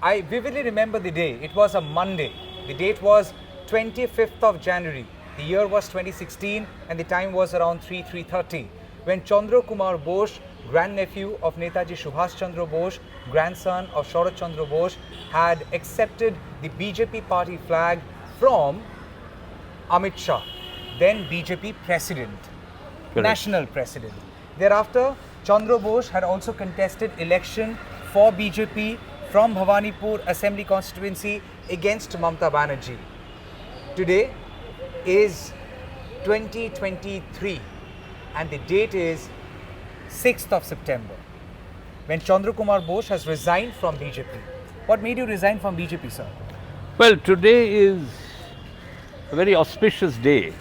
I vividly remember the day. It was a Monday. The date was 25th of January. The year was 2016 and the time was around 3:30 when Chandra Kumar Bose, grandnephew of Netaji Subhas Chandra Bose, grandson of Sharat Chandra Bose, had accepted the BJP party flag from Amit Shah, then BJP president, national president. Thereafter, Chandra Bose had also contested election for BJP from Bhawanipur Assembly constituency against Mamata Banerjee. Today is 2023 and the date is 6th of September when Chandra Kumar Bose has resigned from BJP. What made you resign from BJP, sir? Well, today is a very auspicious day.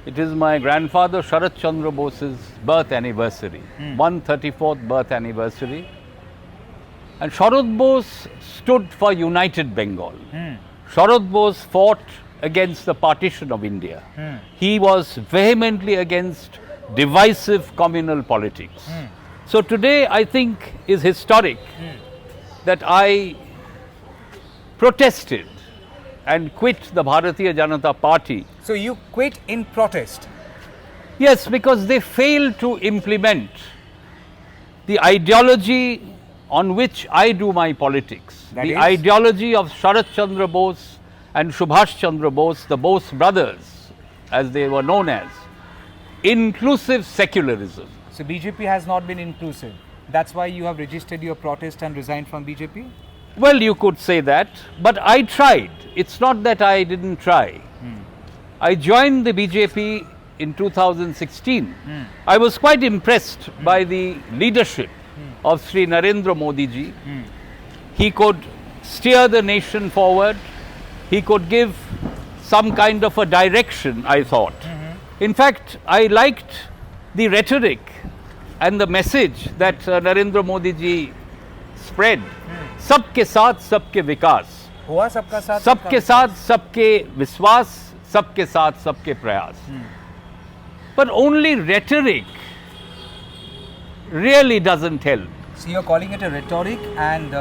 It is my grandfather Sharat Chandra Bose's birth anniversary, 134th birth anniversary. And Sharat Bose stood for united Bengal. Sharat Bose fought against the partition of India. He was vehemently against divisive communal politics. So today I think is historic that I protested and quit the Bhartiya Janata Party. So you quit in protest? Yes, because they failed to implement the ideology on which I do my politics. That the is? Ideology of Sharat Chandra Bose and Subhash Chandra Bose, the Bose brothers, as they were known as, inclusive secularism. So BJP has not been inclusive. That's why you have registered your protest and resigned from BJP? Well, you could say that, but I tried. It's not that I didn't try. I joined the BJP in 2016. I was quite impressed by the leadership of Sri Narendra Modi ji. He could steer the nation forward. He could give some kind of a direction, I thought. In fact, I liked the rhetoric and the message that Narendra Modi ji spread. Sabke saath, sabke vikas. हुआ सबका साथ? सबके साथ सबके विश्वास, सबके साथ सबके प्रयास. But only rhetoric really doesn't help. So you're calling it a rhetoric and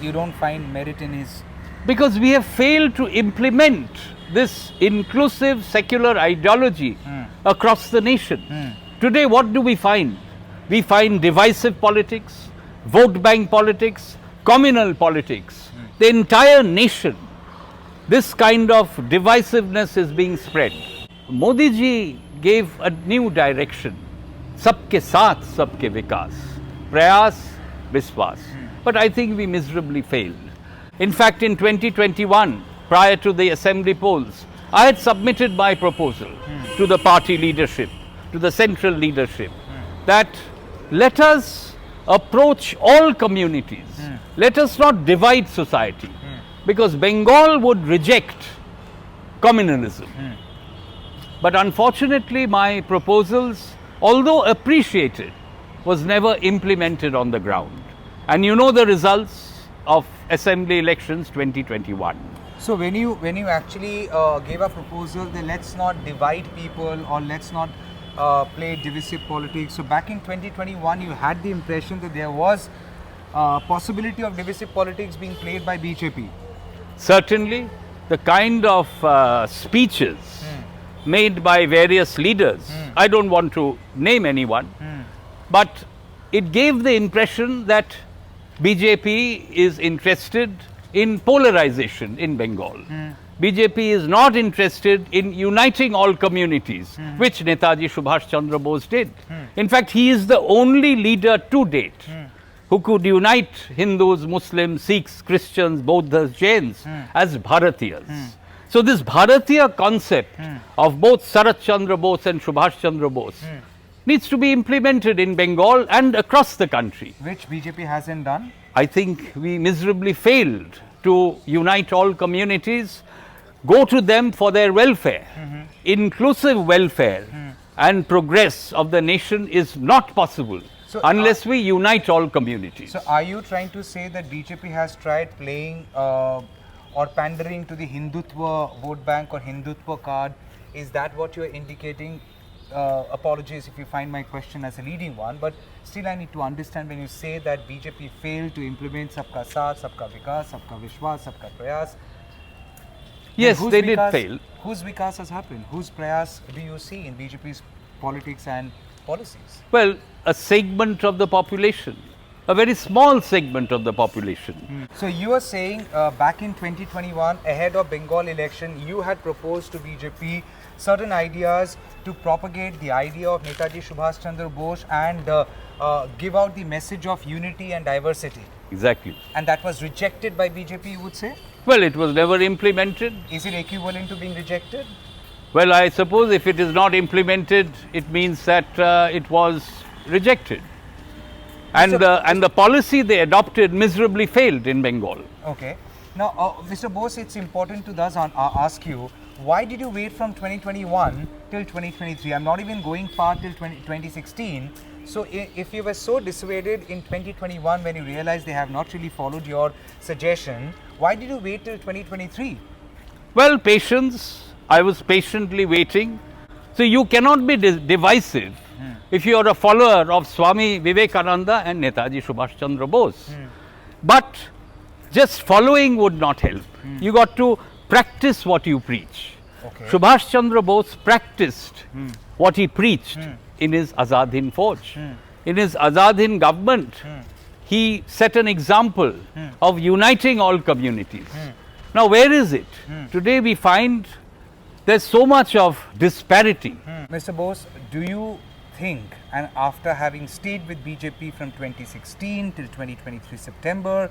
you don't find merit in his... Because we have failed to implement this inclusive secular ideology across the nation. Today what do we find? We find divisive politics, vote bank politics, communal politics. The entire nation, this kind of divisiveness is being spread. Modi ji gave a new direction. Sabke saath, sabke vikas. Prayas, biswas. But I think we miserably failed. In fact, in 2021, prior to the assembly polls, I had submitted my proposal to the party leadership, to the central leadership, that let us approach all communities. Let us not divide society, because Bengal would reject communalism. But unfortunately, my proposals, although appreciated, was never implemented on the ground. And you know the results of assembly elections 2021. So when you actually gave a proposal that let's not divide people or let's not play divisive politics. So back in 2021, you had the impression that there was possibility of divisive politics being played by BJP. Certainly, the kind of speeches made by various leaders, I don't want to name anyone, but it gave the impression that BJP is interested in polarization in Bengal. BJP is not interested in uniting all communities, which Netaji Subhas Chandra Bose did. In fact, he is the only leader to date who could unite Hindus, Muslims, Sikhs, Christians, Buddhists, Jains as Bharatiyas. So this Bharatiya concept of both Sharat Chandra Bose and Subhash Chandra Bose needs to be implemented in Bengal and across the country. Which BJP hasn't done? I think we miserably failed to unite all communities, go to them for their welfare. Inclusive welfare and progress of the nation is not possible unless we unite all communities. So are you trying to say that BJP has tried playing or pandering to the Hindutva vote bank or Hindutva card? Is that what you are indicating? apologies if you find my question as a leading one, but still I need to understand when you say that BJP failed to implement sabka saath, sabka vikas, sabka biswas, sabka prayas. Yes, Whose they did vikas- fail. Whose vikas has happened? Whose prayas do you see in BJP's politics and policies? Well, a segment of the population, a very small segment of the population. So you are saying back in 2021, ahead of Bengal election, you had proposed to BJP certain ideas to propagate the idea of Netaji Subhas Chandra Bose and give out the message of unity and diversity. Exactly. And that was rejected by BJP, you would say? Well, it was never implemented. Is it equivalent to being rejected? Well, I suppose if it is not implemented, it means that it was rejected. And the policy they adopted miserably failed in Bengal. Okay. Now, Mr. Bose, it's important to thus ask you, why did you wait from 2021 till 2023? I'm not even going far till 2016. So, if you were so dissuaded in 2021 when you realized they have not really followed your suggestion, why did you wait till 2023? Well, patience. I was patiently waiting. So you cannot be divisive if you are a follower of Swami Vivekananda and Netaji Subhas Chandra Bose. But just following would not help. You got to practice what you preach. Okay. Subhas Chandra Bose practiced what he preached in his Azad Hind Fauj. In his Azad Hind government, he set an example of uniting all communities. Now, where is it? Today we find there's so much of disparity. Mr. Bose, do you think, and after having stayed with BJP from 2016 till 2023 September,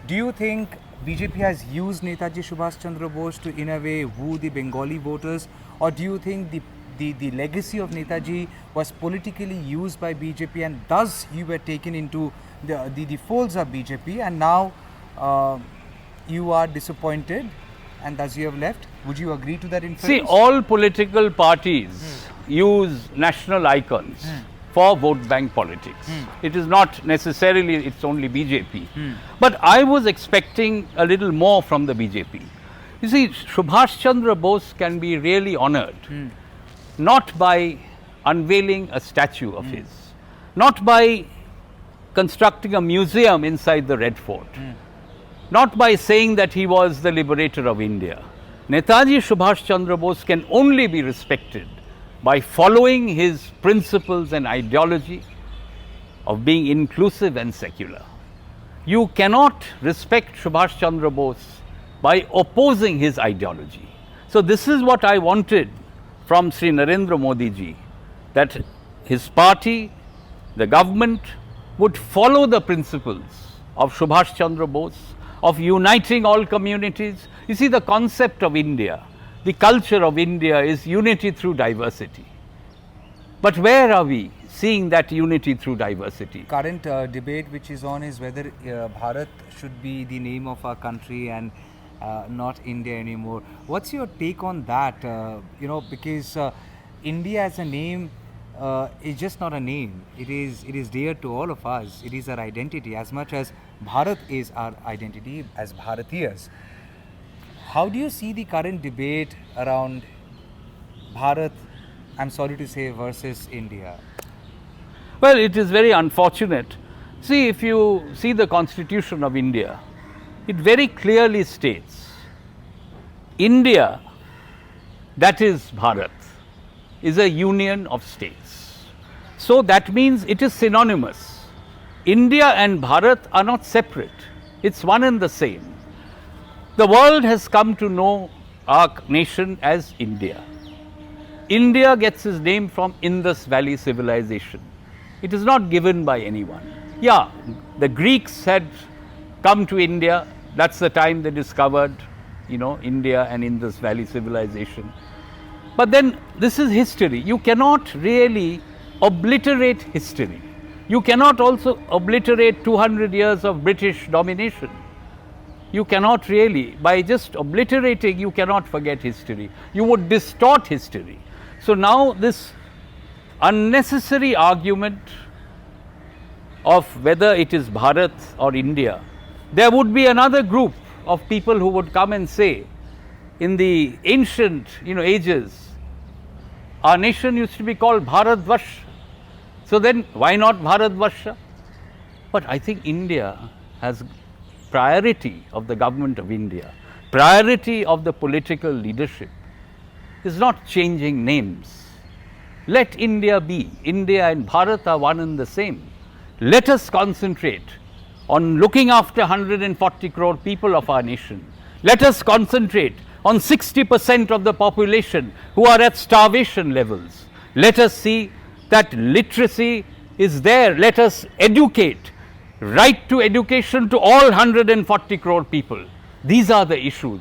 do you think BJP has used Netaji Subhas Chandra Bose to in a way woo the Bengali voters, or do you think the legacy of Netaji was politically used by BJP and thus you were taken into the folds of BJP and now you are disappointed and thus you have left? Would you agree to that inference? See, all political parties use national icons for vote bank politics. It is not necessarily, it's only BJP. But I was expecting a little more from the BJP. You see, Subhash Chandra Bose can be really honored, not by unveiling a statue of his, not by constructing a museum inside the Red Fort, not by saying that he was the liberator of India. Netaji Subhas Chandra Bose can only be respected by following his principles and ideology of being inclusive and secular. You cannot respect Subhash Chandra Bose by opposing his ideology. So this is what I wanted from Sri Narendra Modi ji, that his party, the government would follow the principles of Subhash Chandra Bose, of uniting all communities. You see, the concept of India, the culture of India is unity through diversity. But where are we seeing that unity through diversity? Current debate which is on is whether Bharat should be the name of our country and not India anymore. What's your take on that? Because India as a name is just not a name. It is dear to all of us. It is our identity as much as Bharat is our identity as Bharatiyas. How do you see the current debate around Bharat, I'm sorry to say, versus India? Well, it is very unfortunate. See, if you see the Constitution of India, it very clearly states India, that is Bharat, is a union of states. So that means it is synonymous. India and Bharat are not separate. It's one and the same. The world has come to know our nation as India. India gets its name from Indus Valley civilization. It is not given by anyone. Yeah, the Greeks had come to India. That's the time they discovered, India and Indus Valley civilization. But then this is history. You cannot really obliterate history. You cannot also obliterate 200 years of British domination. You cannot really. By just obliterating, you cannot forget history. You would distort history. So now this unnecessary argument of whether it is Bharat or India, there would be another group of people who would come and say, in the ancient ages, Our nation used to be called Bharatvarsha. So then why not Bharatvarsha? But I think India has priority of the government of India, priority of the political leadership is not changing names. Let India be. India and Bharat are one and the same. Let us concentrate on looking after 140 crore people of our nation. Let us concentrate on 60% of the population who are at starvation levels. Let us see that literacy is there. Let us educate. Right to education to all 140 crore people. These are the issues.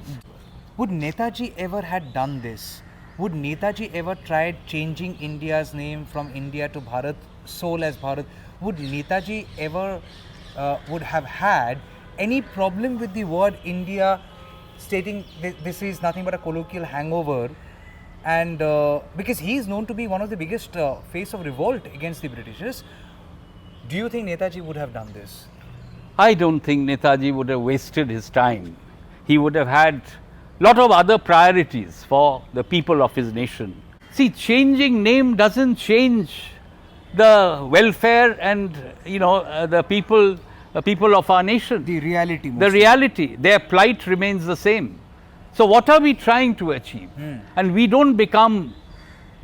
Would Netaji ever had done this? Would Netaji ever tried changing India's name from India to Bharat, soul as Bharat? Would Netaji ever would have had any problem with the word India, stating this is nothing but a colloquial hangover, and because he is known to be one of the biggest face of revolt against the Britishers? Do you think Netaji would have done this? I don't think Netaji would have wasted his time. He would have had lot of other priorities for the people of his nation. See, changing name doesn't change the welfare and the people of our nation. The reality. The reality. Their plight remains the same. So what are we trying to achieve? And we don't become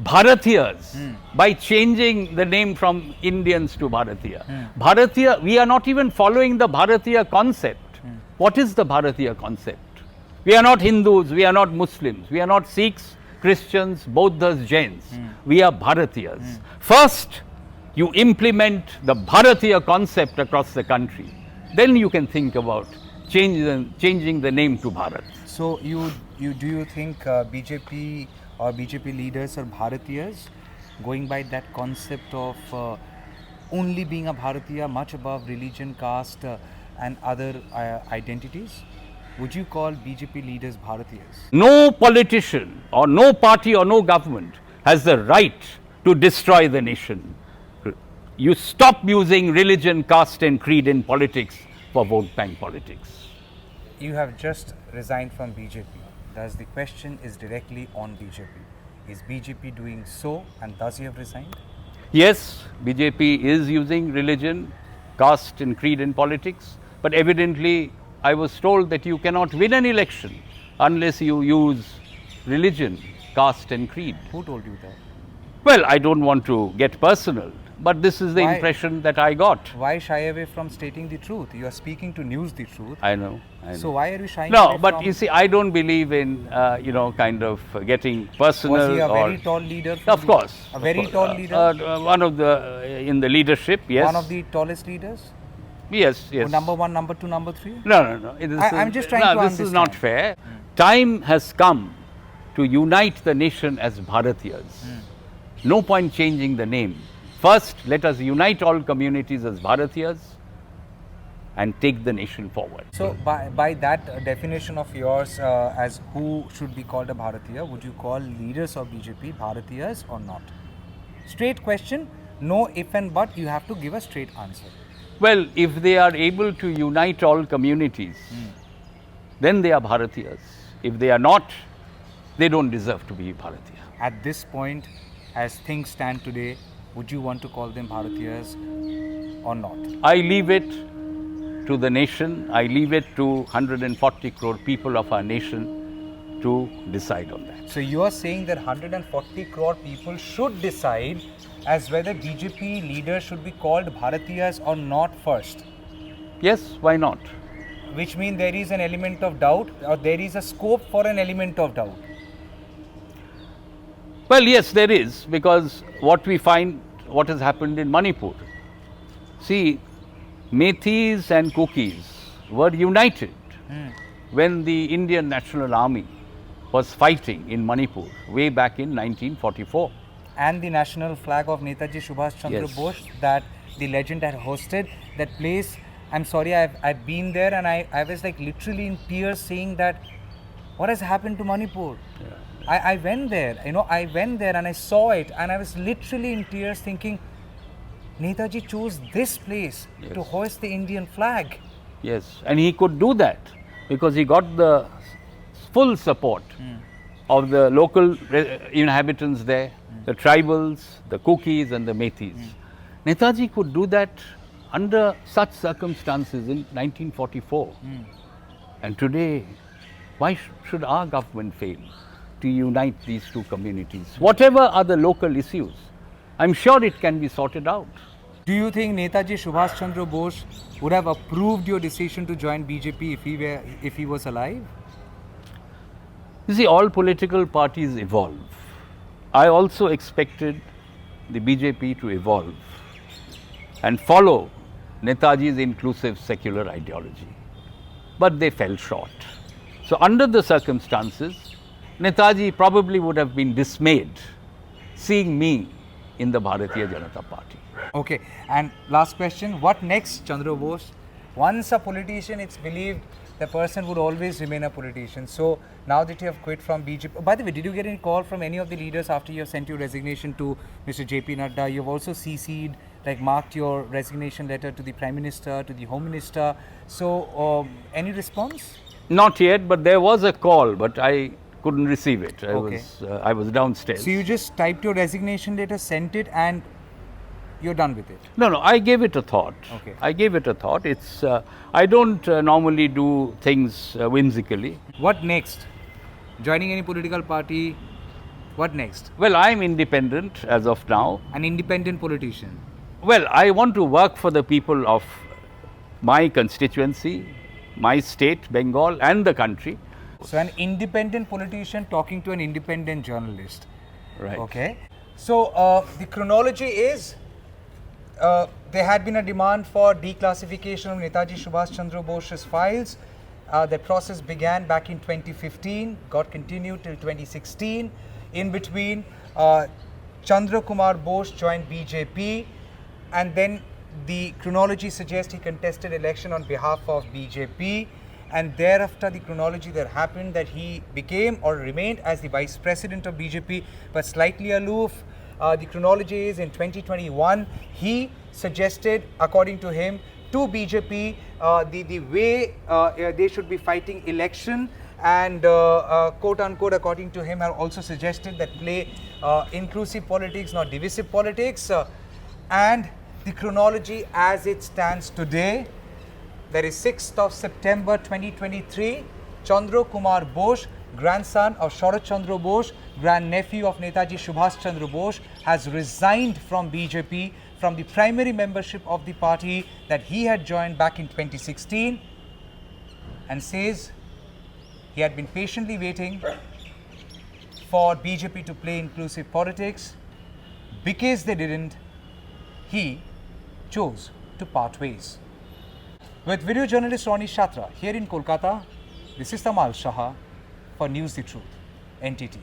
Bharatiyas by changing the name from Indians to Bharatiya. Bharatiya, we are not even following the Bharatiya concept. What is the Bharatiya concept? We are not Hindus, we are not Muslims, we are not Sikhs, Christians, Buddhas, Jains. We are Bharatiyas. First, you implement the Bharatiya concept across the country. Then you can think about changing the name to Bharat. So do you think BJP or BJP leaders are Bharatiyas, going by that concept of only being a Bharatiya, much above religion, caste and other identities? Would you call BJP leaders Bharatiyas? No politician or no party or no government has the right to destroy the nation. You stop using religion, caste and creed in politics for vote bank politics. You have just resigned from BJP. Thus the question is directly on BJP. Is BJP doing so, and thus you have resigned? Yes, BJP is using religion, caste and creed in politics, but evidently I was told that you cannot win an election unless you use religion, caste and creed. Who told you that? Well, I don't want to get personal, but this is the impression that I got. Why shy away from stating the truth? You are speaking to news the truth. I know. So why are you shying away No, but from? you see, I don't believe in, kind of getting personal. Was he a or very tall leader? Of course. A very tall leader? One of the, in the leadership, yes. One of the tallest leaders? Yes, yes. Number one, number two, number three? No. I'm just trying to understand. This is not fair. Time has come to unite the nation as Bharatiyas. No point changing the name. First, let us unite all communities as Bharatiyas and take the nation forward. So, by that definition of yours, as who should be called a Bharatiya, would you call leaders of BJP Bharatiyas or not? Straight question, no if and but, you have to give a straight answer. Well, if they are able to unite all communities, then they are Bharatiyas. If they are not, they don't deserve to be Bharatiya. At this point, as things stand today, would you want to call them Bharatiyas or not? I leave it to the nation, I leave it to 140 crore people of our nation to decide on that. So you are saying that 140 crore people should decide as whether BJP leaders should be called Bharatiyas or not first? Yes, why not? Which means there is an element of doubt, or there is a scope for an element of doubt. Well, yes, there is, because what we find, what has happened in Manipur. See, Methis and Kukis were united when the Indian National Army was fighting in Manipur way back in 1944. And the national flag of Netaji Subhas Chandra Bose that the legend had hosted, that place, I'm sorry, I've been there and I was like literally in tears saying that what has happened to Manipur? I went there, I went there and I saw it and I was literally in tears thinking, Netaji chose this place to hoist the Indian flag. Yes, and he could do that because he got the full support of the local inhabitants there. the tribals, the Kukis and the Metis. Netaji could do that under such circumstances in 1944. And today, why should our government fail to unite these two communities? Whatever are the local issues, I'm sure it can be sorted out. Do you think Netaji Subhas Chandra Bose would have approved your decision to join BJP if he was alive? You see, all political parties evolve. I also expected the BJP to evolve and follow Netaji's inclusive secular ideology. But they fell short. So under the circumstances, Netaji probably would have been dismayed seeing me in the Bharatiya Janata Party. Okay, and last question, what next, Chandra Bose? Once a politician, it's believed the person would always remain a politician. So now that you have quit from BJP, by the way, did you get any call from any of the leaders after you have sent your resignation to Mr. JP Nadda? You've also CC'd, like marked your resignation letter to the Prime Minister, to the Home Minister. So any response? Not yet, but there was a call, but I couldn't receive it. I was downstairs. So you just typed your resignation letter, sent it, and you're done with it? No, I gave it a thought. Okay. I gave it a thought. It's I don't normally do things whimsically. What next? Joining any political party? What next? Well, I'm independent as of now. An independent politician? Well, I want to work for the people of my constituency, my state, Bengal, and the country. So an independent politician talking to an independent journalist. Right. Okay. So the chronology is there had been a demand for declassification of Netaji Subhas Chandra Bose's files. That process began back in 2015, got continued till 2016. In between, Chandra Kumar Bose joined BJP, and then the chronology suggests he contested election on behalf of BJP. And thereafter, the chronology that happened that he became or remained as the vice president of BJP, but slightly aloof. The chronology is in 2021, he suggested, according to him, to BJP the way they should be fighting election, and quote unquote, according to him, have also suggested that play inclusive politics, not divisive politics. And the chronology as it stands today, that is 6th of September 2023, Chandra Kumar Bose, grandson of Sharat Chandra Bose, grandnephew of Netaji Subhas Chandra Bose, has resigned from BJP, from the primary membership of the party that he had joined back in 2016, and says he had been patiently waiting for BJP to play inclusive politics. Because they didn't, he chose to part ways. With video journalist Ronnie Shatra here in Kolkata, this is Tamal Saha for News the Truth, NTT.